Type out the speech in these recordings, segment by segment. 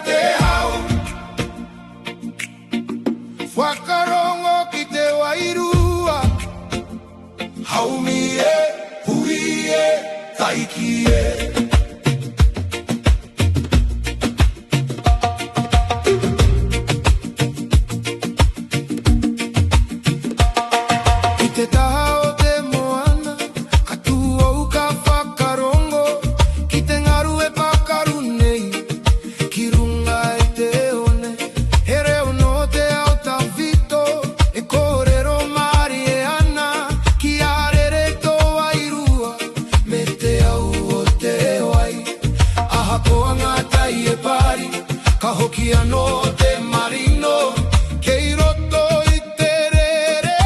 te hau whakarongo ki te wairua haumie, huie, taikie. I te taha o te moana, ka tuou ka whakarongo, ki te ngaru e pakaru nei, ki runga e te one, he reo no te ao tawhito, e kōrero mari e ana, ki arere tō wairua, me te au o te wai, aha koa ngā tai e pari, ka hoki anō te marino, kei roto i te rere,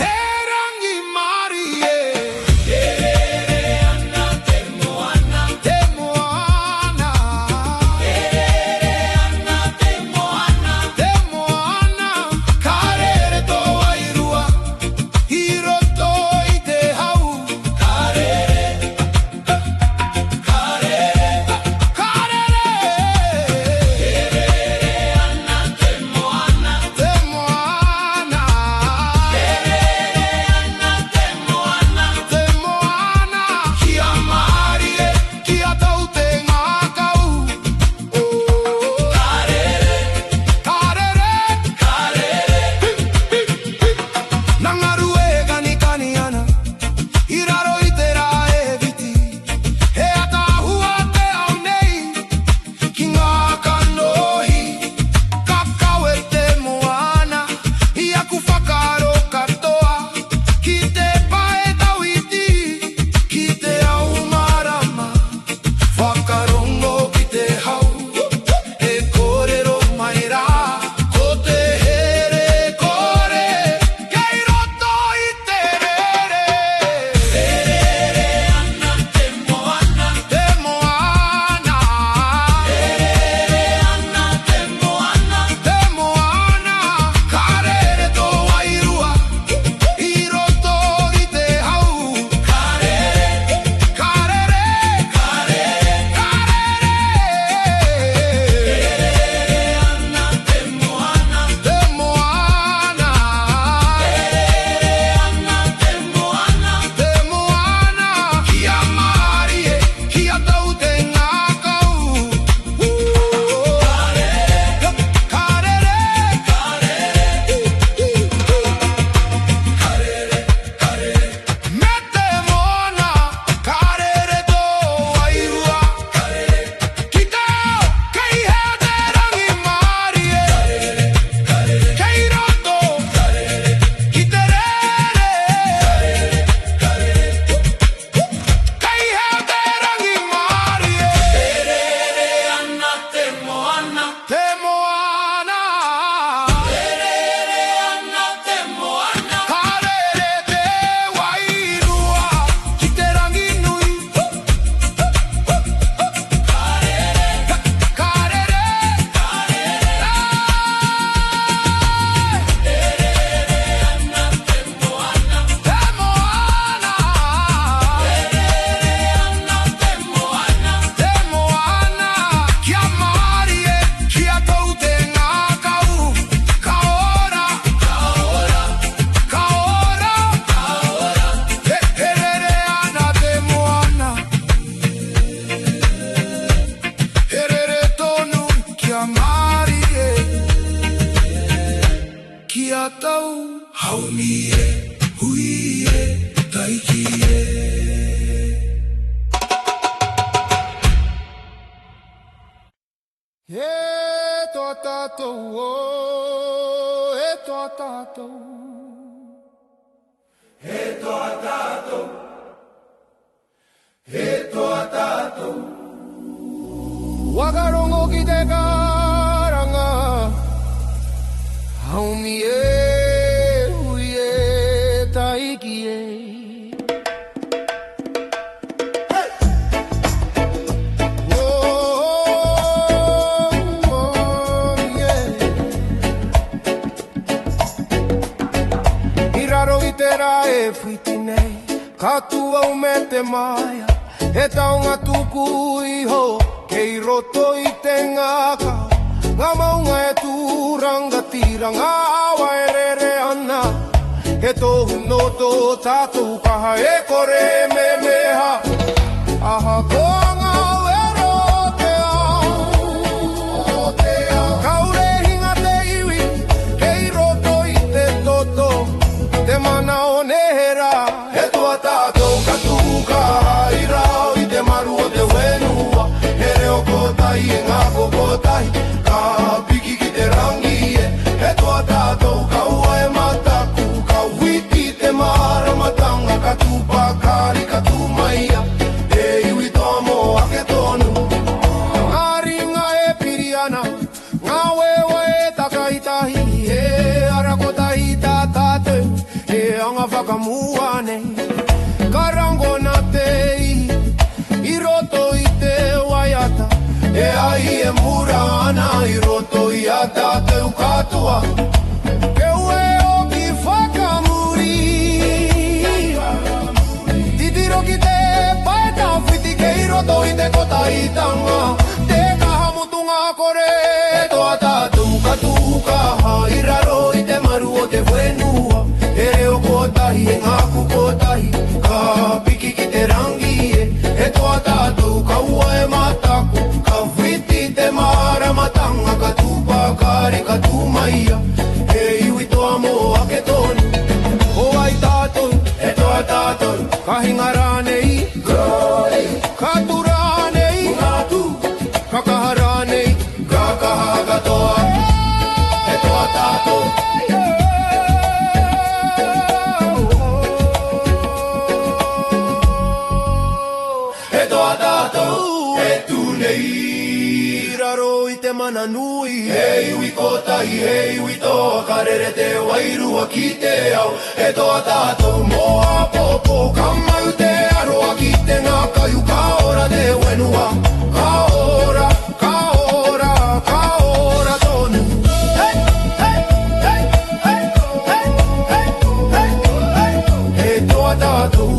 te rangi mari e. Te rere ana te moana, te moana. Te rere ana te moana, te moana. Ka rere tō wairua, i roto i te hau. Ka rere, ka rere, ka rere. Te rere ana te moana, te moana. Te rere ana te moana, te moana. Ki a mari e, ki a tau te ngā kau. Ka rere, ka rere, ka rere. Nā ngaru e kani kani ana, i raro i te rā e viti. He ata hua te au nei, ki ngā kanohi. Kakau e te moana, i aku whakaro katoa. Ki te pae tau iti, ki te au marama. Whakarongo ki te hau, e kōrero mai rā. Ko te here kore, kei roto i te rere. Te rere ana te moana, te moana. Te rere ana te moana, te moana. Ka rere tō wairua, i roto i te hau. Ka rere, ka rere, ka rere, ka rere. Te rere ana te moana, te moana. Te rere ana te moana, te moana. Ki a mari e, ki a tau te ngā kau. Ka rere, ka rere, ka rere. Ka rere, ka rere. Me te moana, ka rere tō wairua. Ka rere, ki te ao, kei he te rangi mari e. Ka rere, kei roto. Ka rere, ki te rere. Ka rere, kei he te rangi mari e. Te rere ana te moana, te moana. Te rere ana te moana, ka rere te wairua, ki te rangi nui. Ka rere, ka rere, ka rere. Te rere ana te moana, te moana. Te rere ana te moana, te moana. Ki a mari e, ki a tau te ngā kau. Ka ora, ka ora, ka ora, ka ora. Te rere ana te moana. He rere tonu ki a mari e, ki a tau haumi e, hui e, taiki e. E tō tātou o, e tō tātou. E tō tātou, e tō tātou. Wakarongo ki te karanga, haumi e, hui e, taiki e. E whiti nei, ka tuau me te maia, he taonga tuku iho, kei roto I te ngaka ngā maunga e tūrangatira ngā awa e rere ana he tohu no tō tātou kaha e kore me meha aha koa ngā wero te ao kaure hinga te iwi kei roto I te toto te mana o nehera he toa tātou katuka I rao I te maru o te wenua he reo kotai e ngā kokotai ka piki ki te rangi e he toa tātou ka ua e mataku ka witi te maramatanga ka tupa kari ka tumaia e iwi toa mo ake tonu ngā ringa e piriana ngā wewa e takaitahi e arakotahi tā tātou e anga whakamuane ka rango na te I roto I te waiata e ai e mura ana I roto I a tātou katoa ke ue o ki whakamuri titiro ki te paeta whiti ke I roto I te kota I tanga te kahamutunga kore e toa tātou katuka I raro I te maru o te whenua e reo kotahi e ngā kukotahi ka piki ki te rangi e toa tātou ka ua e mataku ka whiti te maramatanga ka tupa kare ka tumaia e iwi toa mo ake tonu o ai tātou e toa tātou ka hinga rānei ka tura nei ka kaha rānei ka kaha katoa e toa tātou mana nui he iwi kotai he iwi toa karere te wairua ki te au e toa tātou moa popo kamau te aroa ki te ngā kaiu ka ora te wenua ka ora ka ora ka ora tonu hey hey hey hey hey hey hey he toa tātou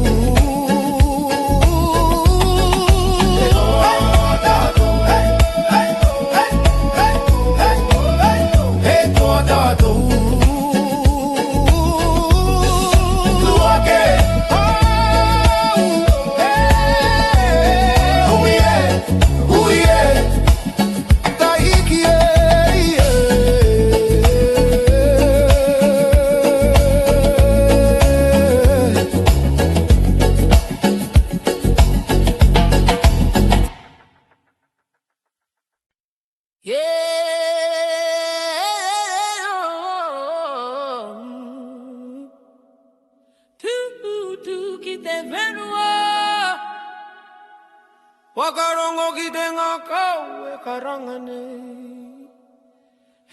Wakarongo ki te ngā kau e karangane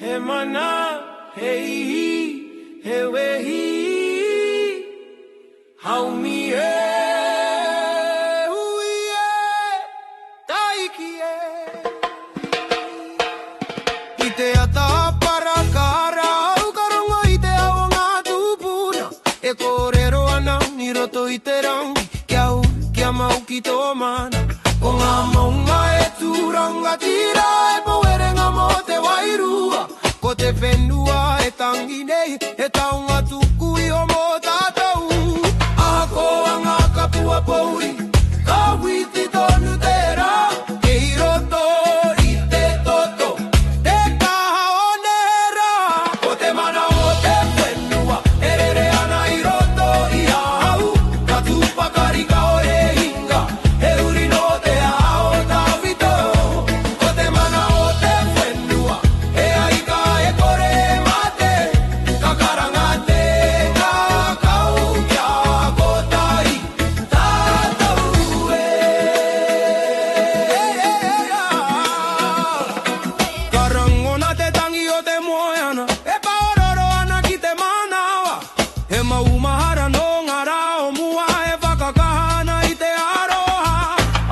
he mana, he ihi, he wehi haumi e hui e taiki e I te ata para kara au karongo I te ao ngā tupuna e kōrero ana ni roto I te rangi kia mau ki tō mana ko ngā maunga e tūrangatira e poerenga mo te wairua ko te whenua e tangi nei e taunga tuku I o mo tātou aha koa ngā kapua pouri ka witi tonu te rā kei roto I te toto te kaha o nera ko te mana o te whenua e rere ana I roto I a hau ka tupakari ka ore hinga he uri no te ao tawito ko te mana o te whenua e aika e kore mate ka karanga te ka kau kia kotai tātou e karangona te tangi o te moeana e paororo ana ki te manawa he maumahara no ngā rao mua e whakakahana I te aroha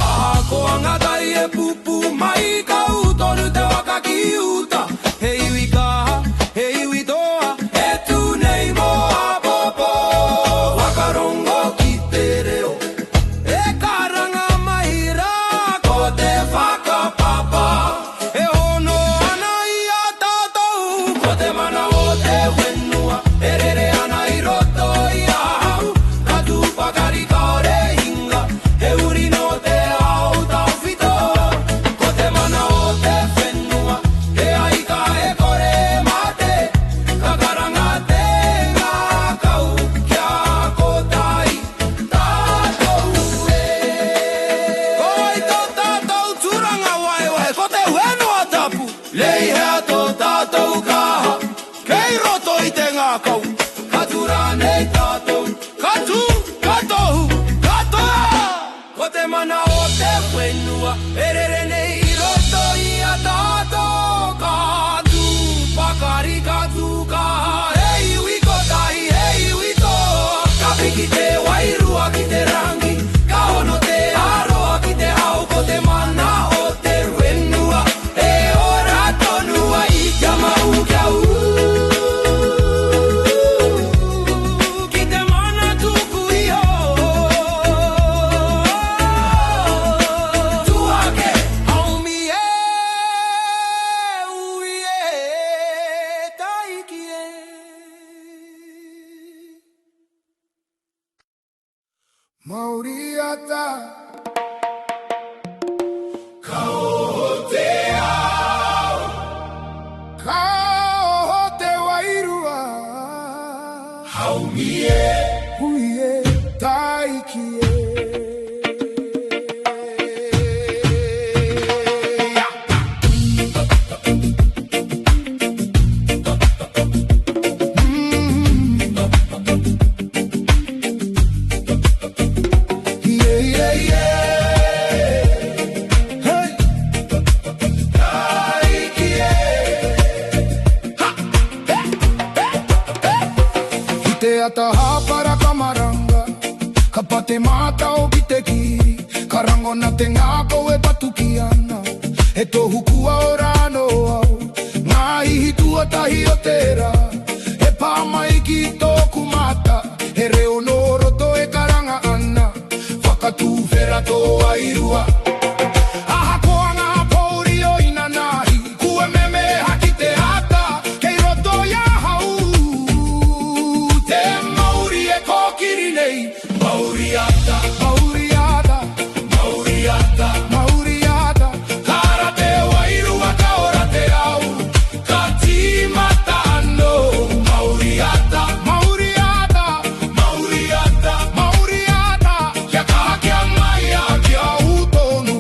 aha koa ngatai e pupu mai ka utonu te waka ki uta he iwi kaha, he iwi toa e tu nei moa popo wakarongo ki te reo e karanga mai rā ko te whakapa kau katurane tatou katou ko te mana o te whenua erere nei roto I a tatou katu pakari katu ka hei wiko tahi hei wiko ka piki te wairua ki te rangi ka hono te aroa ki te au ko te mana o te whenua e ora tonua I kia mau kia ki te mana tuku iho tuake haumi uie taiki Mauriata Kao te ao Kao te wairua Haumie Huie taikie Taha para kamaranga kapate mata o ki te kiri karango na te ngako e patukiana e tohu kua o rano au ngā ihi tua tahi o tera e pāmai ki tōku mata e reo no roto e karanga ana whakatū whera tō airua aha koa ngā pouri o ina nahi kua meme haki te hata kei roto ia hau Mauriata, Mauriata, Mauriata, Mauriata, kara te wairua ka ora te au, ka tīmata anō. Mauriata, Mauriata, Mauriata, Mauriata, kia kaha kia mai a kia utonu,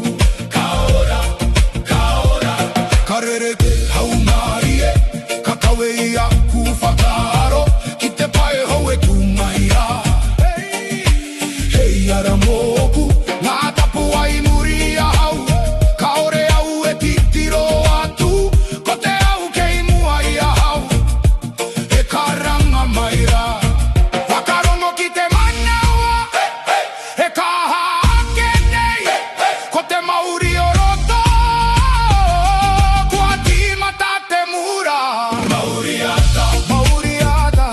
ka ora, ka rereke hau mai e, ka kawe ia ku whakaaro, ki te pae hau e tu mai a. Ara moku, ngā tapu ai muri a hau Ka ore au e titiro atu Ko te au kei mua I a hau E karanga mai rā Whakarongo ki te manaua E kaha ake nei Ko te mauri o roto Kua tīmata te mura Mauriata, Mauriata,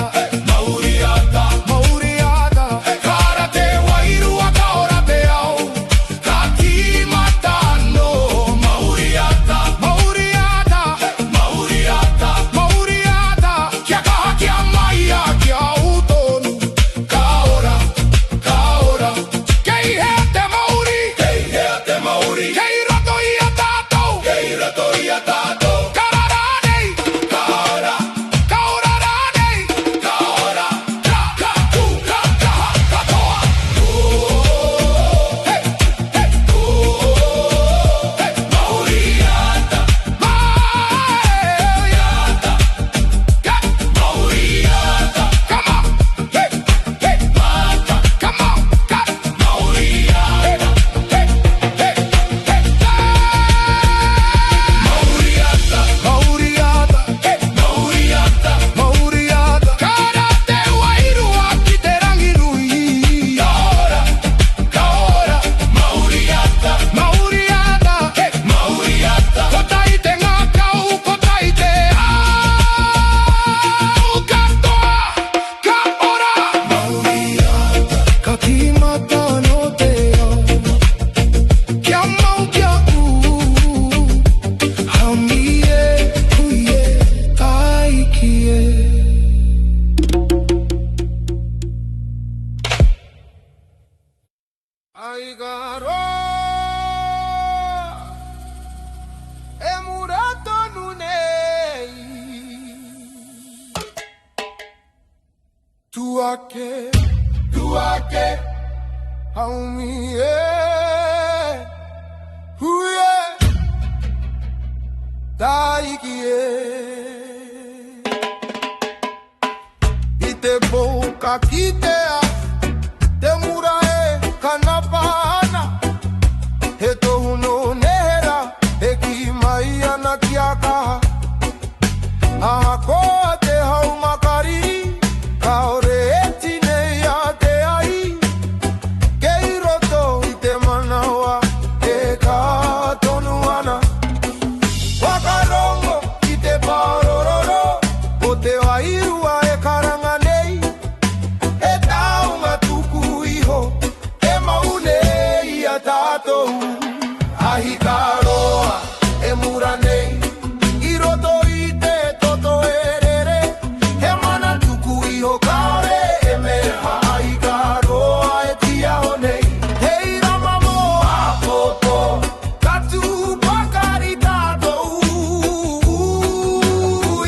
Mauriata, Mauriata Kara te wairua ka ora te au Ka tīmata anō. Mauriata, Mauriata, Mauriata, Mauriata Kia kaha kia mai a kia utonu Ka ora, Kei hea te mauri Kei hea te mauri Kei roto I a tātou Kei roto I a tātou Ka rara nei Ka ora rānei Ka ora Ka tu ka kaha ka toa Mauriata, Mauriata, Mauriata, come on, mata, come on, Mauriata, Mauriata, Mauriata, Mauriata, Mauriata, kara te wairua ki te rangi nui. Ka ora, Mauriata, Mauriata, Mauriata, ko tai te ngā kau, ko tai te au katoa, ka ora. Mauriata, ka tīmata no te au, kia mau kia ku, haumie, huie, taikie. Ai garoa, e murato nunei, tuake, haumie, huie, taikie. te boca kitea te mura e kanapana he tohu no nehera e ki mai ana kiaka ahako te hau makari kaore e tine ia te ai kei roto i te manawa e ka tonu ana wakarongo i te parororo o te wairua e karanga nei e taunga tuku iho e maune ia tātou ahi ka roa e mura nei i roto i te toto erere he mana tuku iho kaore e meha ahi ka roa e tia o nei hei rama mo a popo katu pakari tātou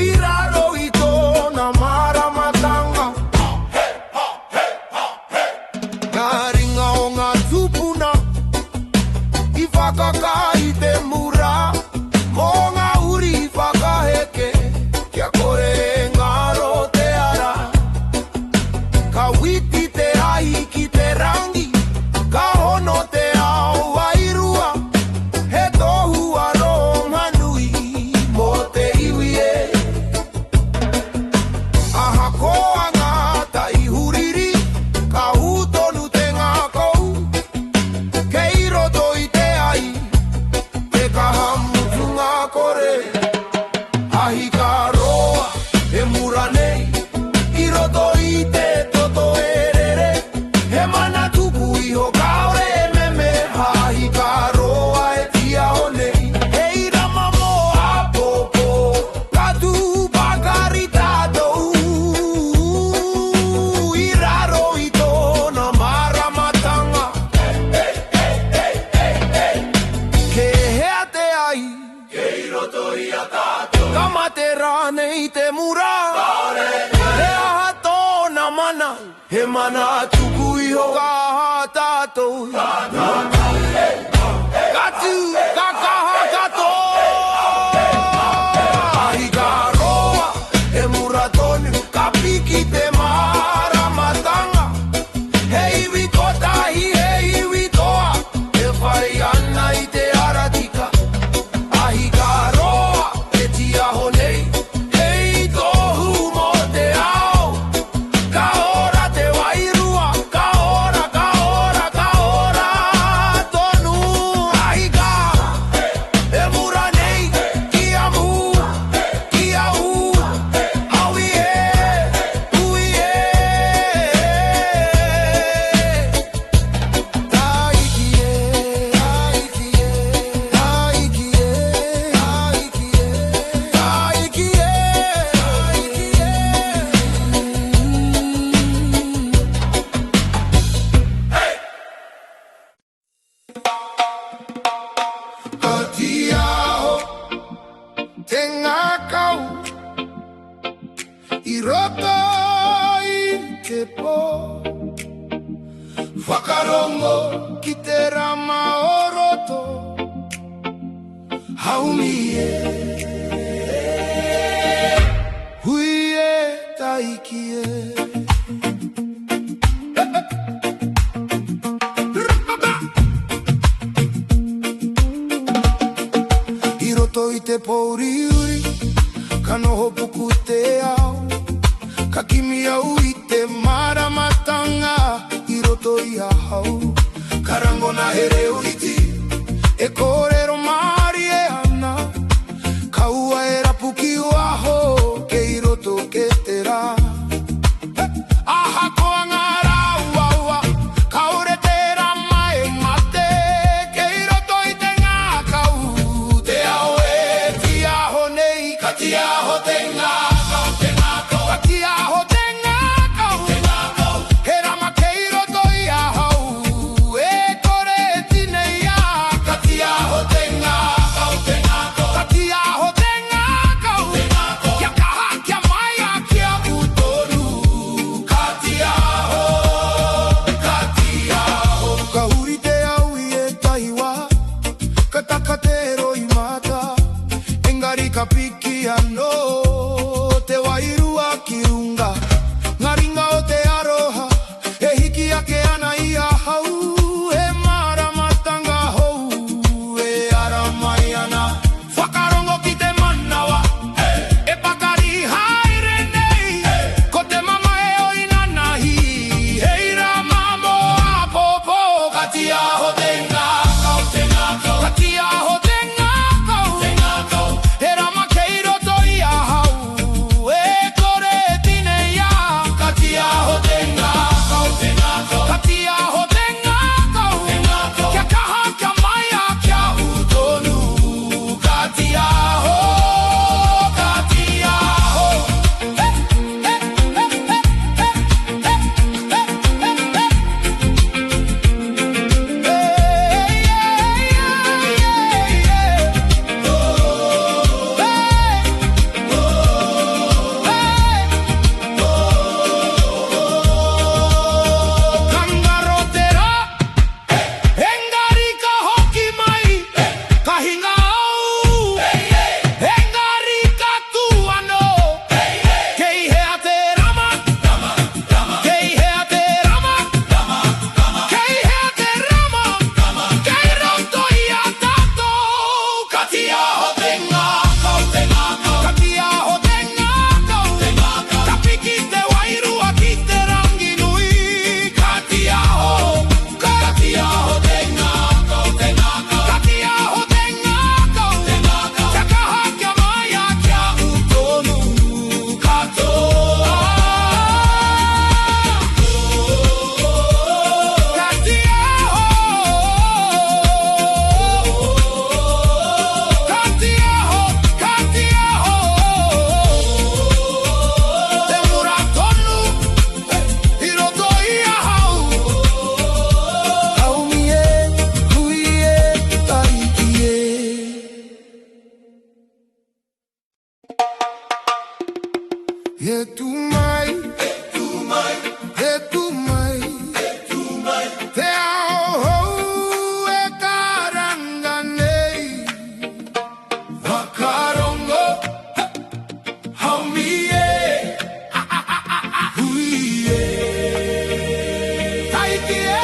i raro i tōna maramatanga ka ringa o ngā tupuna i whakaka i te mura mo ngā uri i whakaheke kia kore e ngaro te ara ka witi te ahi ki te rangi ka hono te ao wairua he tohu aro manui mo te iwi e aha koa ngā tai huriri ka hūtonu te ngā kou kei roto i te ai te kahamutu ngā kore ahi ka roa e mura nei i roto i te toto erere he mana tuku iho kaore e meme ahi ka roa e tia o nei hei rama mo a popo katu pakari tātou i raro i tōna maramatanga ke hea te ai kei roto i a tātou ka mate rā nei te mura he aha tōna mana he mana tuku iho ka aha tātou katu ka kaha kato ahi ka roa e mura tonu ka piki te maramatanga he iwi kotahi he iwi toa e whai ana i te aratika ahi ka roa e tia ho nei hei tohu mo te ao ka ora te wairua ka ora tonu ahi ka e mura nei kia mu kia u aui e ui e taiki e taiki e taiki e taiki e taiki e ka tiaho te ngākau i roto i te pō whakarongo ki te rama o roto haumi e hui e taiki e i roto i te pōri uri ka noho puku te ao ka kimi au i te maramatanga i roto i a hau ka rango na he reo iti e kōrero mari e ana ka ua e rapu ki uaho ke i roto ke te rā aha koa ngā rā uaua ka ore te rama e mate ke i roto i te ngā kau te ao e tia ho nei ka tia ho te ngā kau ka tia ho te ngā kau he rama ke i roto i a hau e kore e tine ia ka tia ho te ngā kau ka tia ho te ngā kau kia kaha kia mai a kia utoru ka tia ho ka huri te au i e taiwa ka taka te roi mata engari ka piki ano te wairua ki runga ngari Etumai, etumai, etumai, etumai. Te ao e karanganei, wakarongo, haumie, huie, taikie.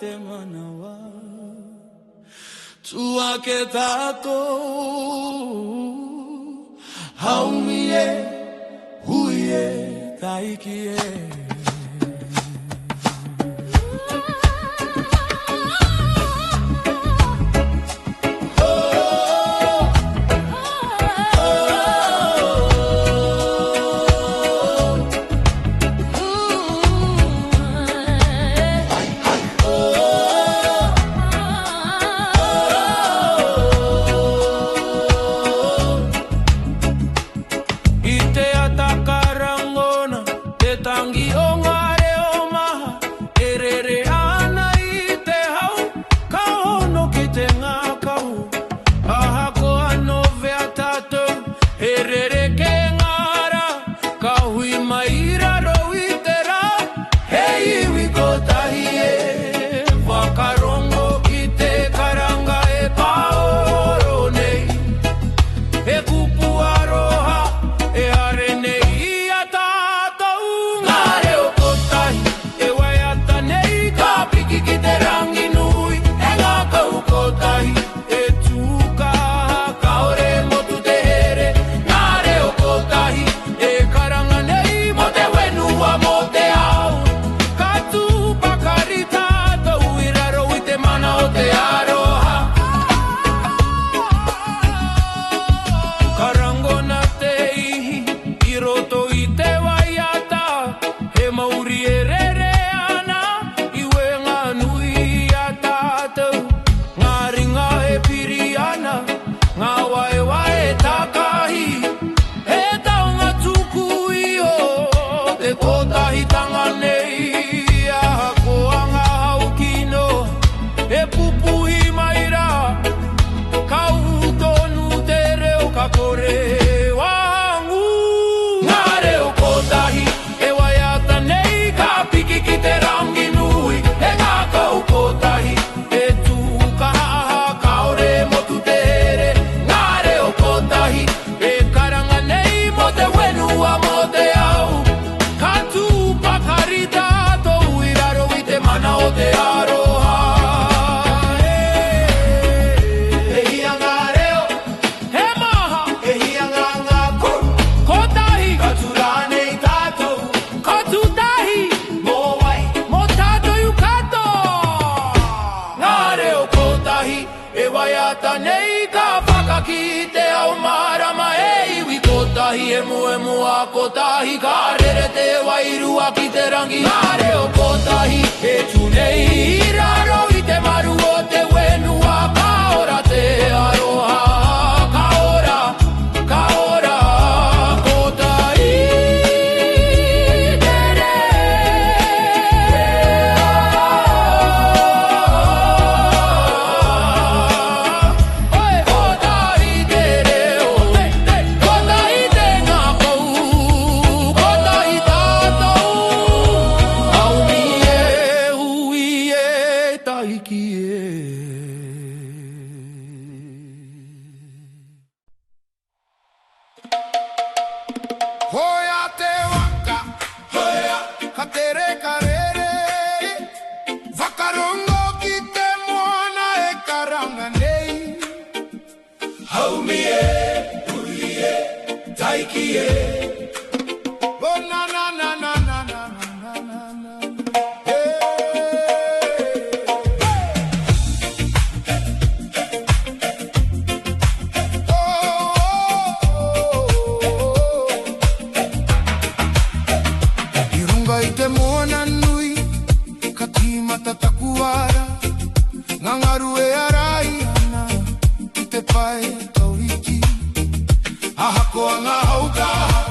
Te manawa tua ke tato haumie huie taikie. Tangi onga ngare o kotahi e waiata nei ka piki ki te rangi nui e ngā kau kotahi e tū ka haha kaore motu te here ngare o kotahi e karanga nei mo te wenua mo te au ka tū pakarita tou i raro i te mana o te aroha e hia ngā reo he maha e hia ngā ku kotahi ka tū rānei tātou ka tū tahi mō wai mō tātou i kato ngā reo kotahi e waiata nei ka whakaki te au marama e iwi kotahi e mua kotahi ka rere te wairua ki te rangi ngā reo kotahi e tū nei i raro i te maru o te wenua ka ora te aroha ka ora kotahi te re Oe kotahi te reo kotahi te ngā kou kotahi tātou aumi e hui e taiki e Hoia te waka, hoia, ka te reka rere Whakarongo ki te moana e karanga nei haumi e hui e taiki e Oh na na na na na na na na na Hey Oh, Irunga i te moana nui, ka tīmata takuara Ngā ngaru e arai ana, ki te pai kauriki Ahakoa ngā hautaha,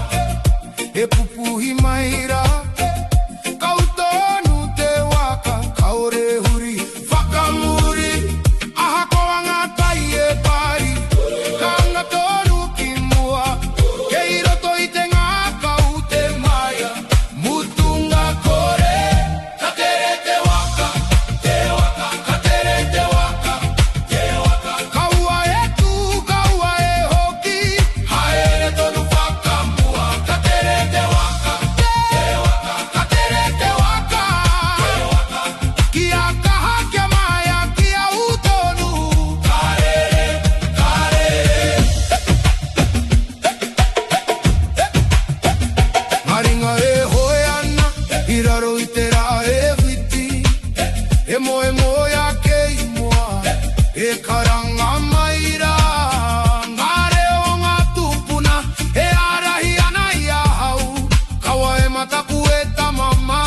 e pupuhi maira Kautonu te waka, kaore huri, whakamuri Ahakoa ngā tai e pari, ka ngā tonu ki mua Kei roto i te ngā kau te maia, mutunga kore Ka tere te waka, ka tere te waka Kaua e tū, kaua e hoki, haere tonu whakamua Ka tere te waka, ka tere te waka Kia kaha kia maia, kia utonu Karere Maringa e hoe ana, i raro i te rā e whiti E moe moe a kei moa, e karanga maira Ngā reo ngā tupuna, e arahi ana i a hau Kaua e mataku e tamama,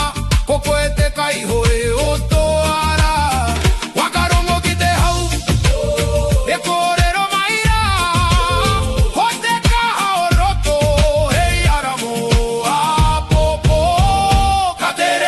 koko e te kaiho e o toara Wakarongo ki te hau, e kōrero maira Ho te kaha o roto, hei ara mo a popo Ka tere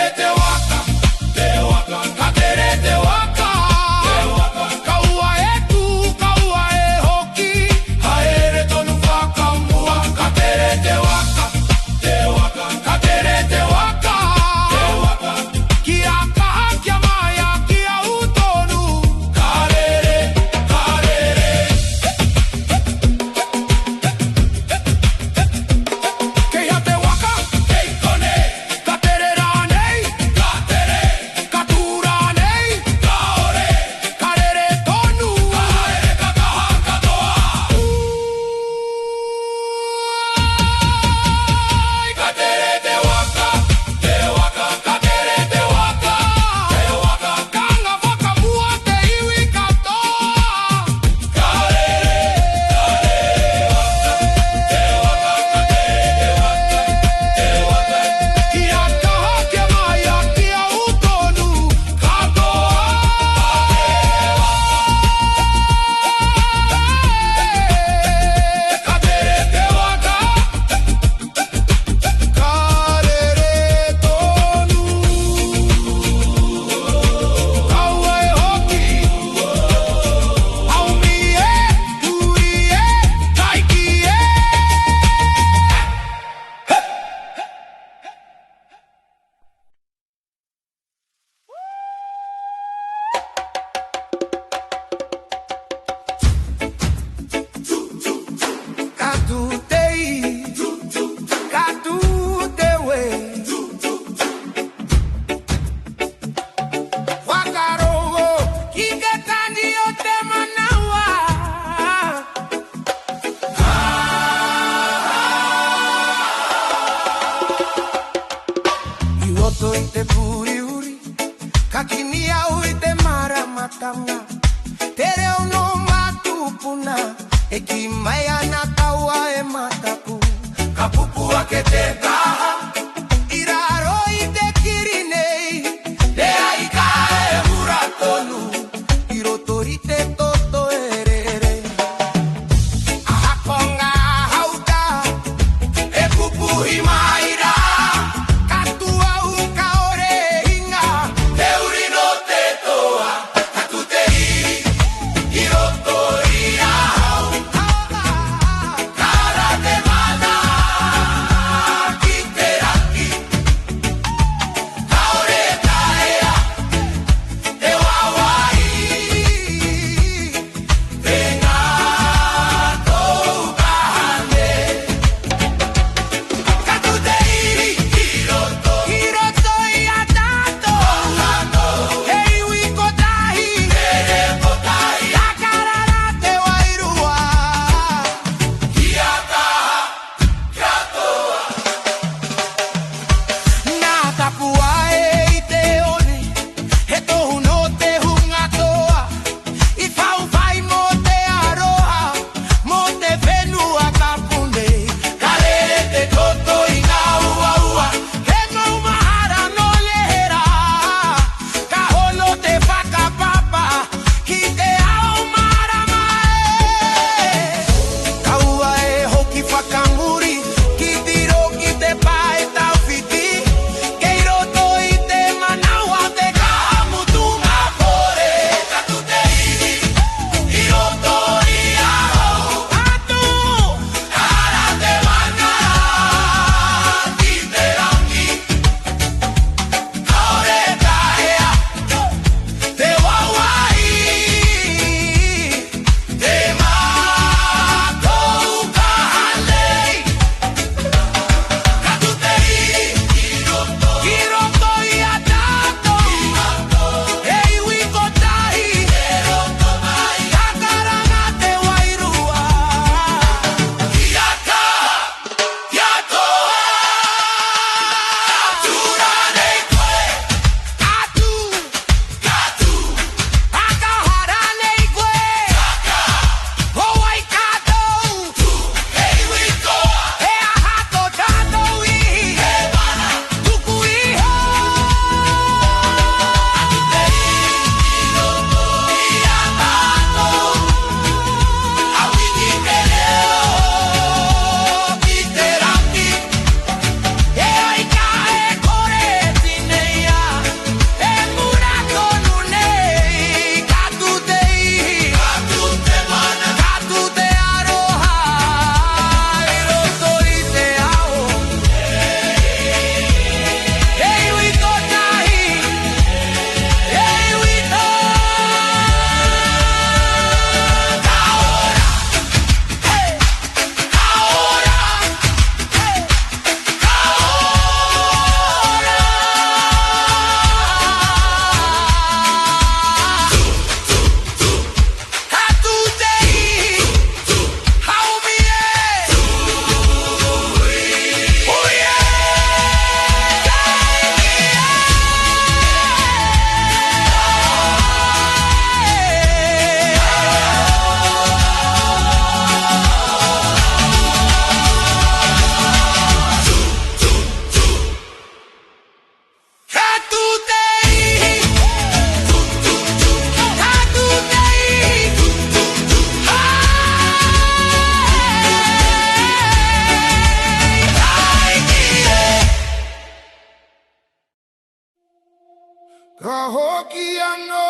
Cahokia no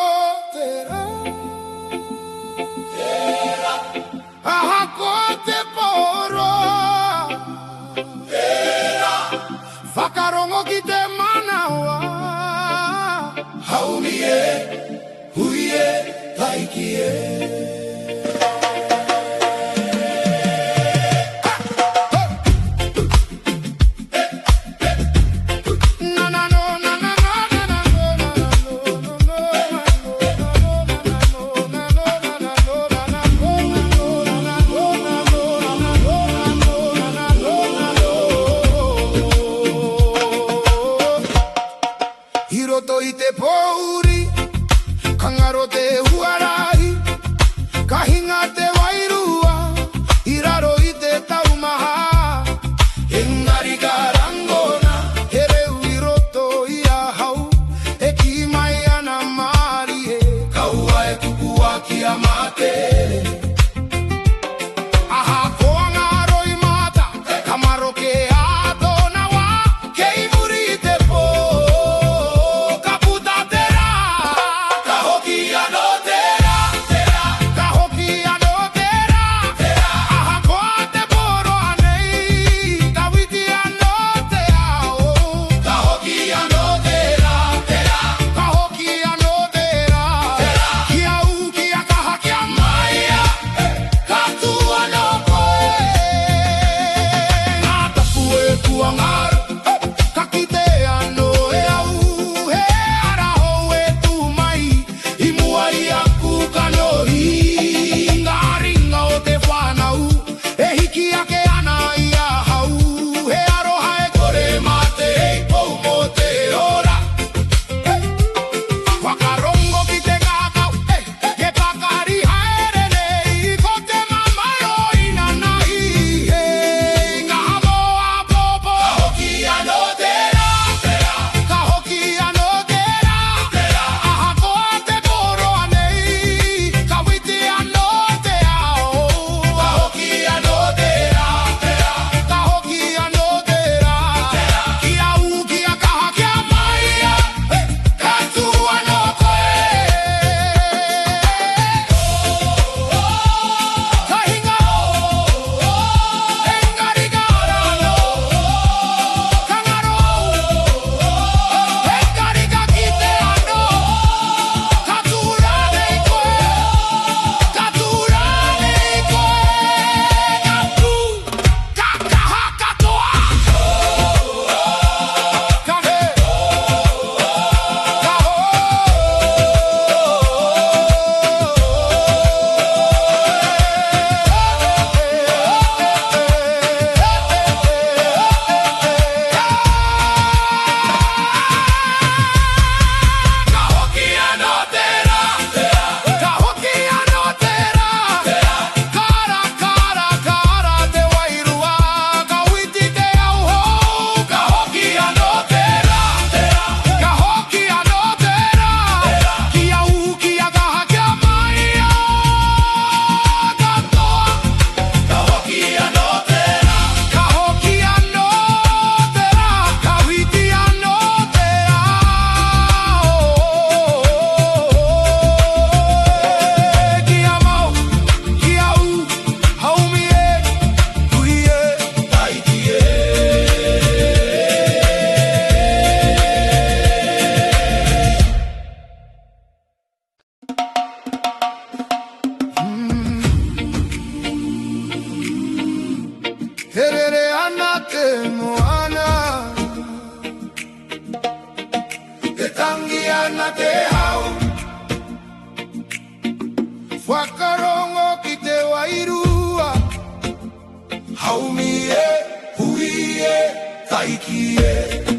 tera Ahakote poro Whakarongo ki te manawa Haumie, huie, taikie taikie